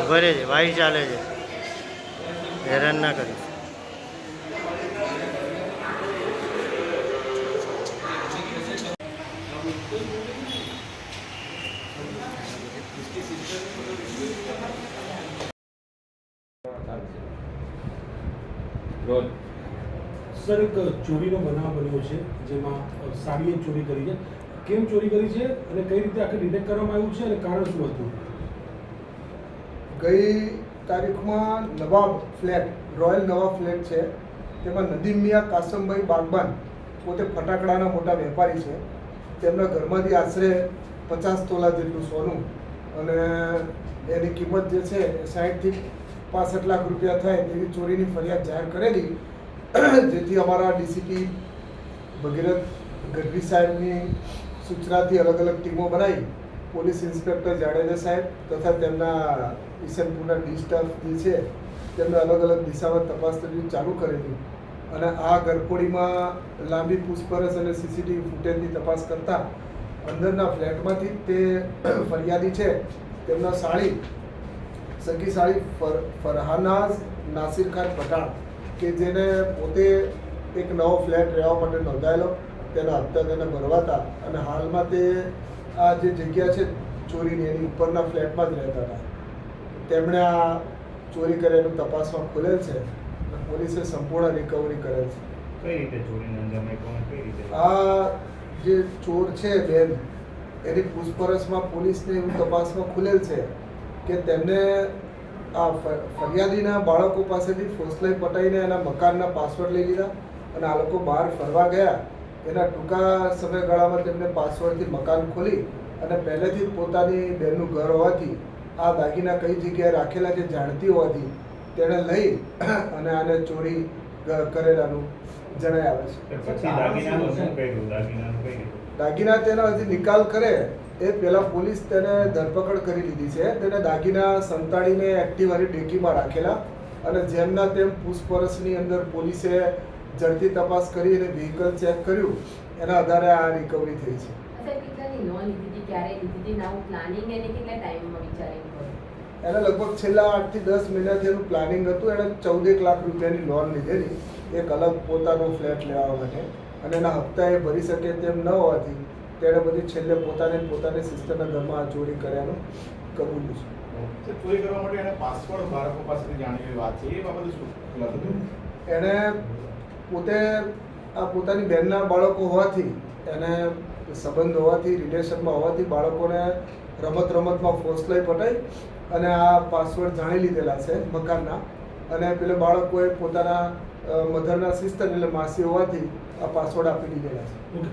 ભરે છે, વાઈ ચાલે છે, હેરાન ના કરીશ. સર, એક ચોરીનો બનાવ બન્યો છે જેમાં સાડીએ ચોરી કરી છે. કેમ ચોરી કરી છે અને કઈ રીતે આખી ડિટેક્ટ કરવામાં આવ્યું છે અને કારણ શું હતું? ગઈ તારીખમાં નવાબ ફ્લેટ, રોયલ નવાબ ફ્લેટ છે, તેમાં નદીમ મિયા કાસમભાઈ બાગબાન પોતે ફટાકડાના મોટા વેપારી છે. તેમના ઘરમાંથી આશરે 50 તોલા જેટલું સોનું અને એની કિંમત જે છે 60 થી 65 લાખ રૂપિયા થાય તેવી ચોરીની ફરિયાદ જાહેર કરેલી, જેથી અમારા ડીસીપી ભગીરથ ગઢવી સાહેબની સૂચનાથી અલગ અલગ ટીમો બનાવી પોલીસ ઇન્સ્પેક્ટર જાડેજા સાહેબ તથા તેમના ઈસનપુરના ડી સ્ટાફ જે છે તેમને અલગ અલગ દિશામાં તપાસ કરવી ચાલુ કરેલી અને આ ગરફોડીમાં લાંબી પૂછપરછ અને સીસીટીવી ફૂટેજની તપાસ કરતા અંદરના ફ્લેટમાંથી તે ફરિયાદી છે તેમના સગી સાળી ફરહાનાઝ નાસિર ખાન પઠાણ કે જેને પોતે એક નવો ફ્લેટ રહેવા માટે નોંધાયેલો, તેના હપ્તા તેને ભરવાતા અને હાલમાં તે આ જે જગ્યા છે ચોરીની એની ઉપરના ફ્લેટમાં જ રહેતા હતા. તેમણે આ ચોરી કરેલું તપાસમાં ખુલેલ છે અને પોલીસે સંપૂર્ણ રિકવરી કરેલ છે. કઈ રીતે ચોરીનો અંજામ આપ્યો, કઈ રીતે આ જે ચોર છે બેન, એની પૂછપરછમાં પોલીસને એવું તપાસમાં ખુલેલ છે કે તેમને આ ફરિયાદીના બાળકો પાસેથી ફોસલાઈ પટાઈને એના મકાનના પાસવર્ડ લઈ લીધા અને આ લોકો બહાર ફરવા ગયા. એના ટૂંકા સમયગાળામાં તેમને પાસવર્ડથી મકાન ખોલી અને પહેલેથી જ પોતાની બહેનનું ઘર હોવાથી આ દાગીના કઈ જગ્યાએ રાખેલા છે જાણતી હોવાથી તેણે લઈ અને આને ચોરી કરેલાનું જણાઈ આવે છે. પછી દાગીનાનું શું કર્યું? દાગીનાનું કઈ રીતે? દાગીના તેના હજી નિકાલ કરે એ પહેલાં પોલીસ તેને ધરપકડ કરી લીધી છે. તેને દાગીના સંતાડીને એક્ટિવાની ડેકીમાં રાખેલા અને જેમના તેમ પૂછપરછની અંદર પોલીસે ઝડપી તપાસ કરી અને વ્હીકલ ચેક કર્યું, એના આધારે આ રિકવરી થઈ છે. એને લગભગ છેલ્લા 8 થી 10 મહિનાથી એનું પ્લાનિંગ હતું. એણે 14 લાખ રૂપિયાની લોન લીધેલી એક અલગ પોતાનો ફ્લેટ લેવા માટે અને એના હપ્તા એ ભરી શકે તેમ ન હોવાથી તેણે બધી છેલ્લે પોતાની સિસ્ટરના ઘરમાં આ ચોરી કર્યાનું કબૂલ્યું છે. ચોરી કરવા માટે એને પાસવર્ડ બાળકો પાસેથી જાણવી વાત છે, એ બાબતે શું ખુલાસો થયો? એણે પોતે આ પોતાની બહેનના બાળકો હોવાથી, એને સંબંધ હોવાથી, રિલેશનમાં હોવાથી બાળકોને રમતમાં ફોસલાઈ પટાઈ અને આ પાસવર્ડ જાણી લીધેલા છે મકાનના અને પેલા બાળકોએ પોતાના મધરના સિસ્ટર એટલે માસી હોવાથી આ પાસવર્ડ આપી દીધેલા છે. ઓકે.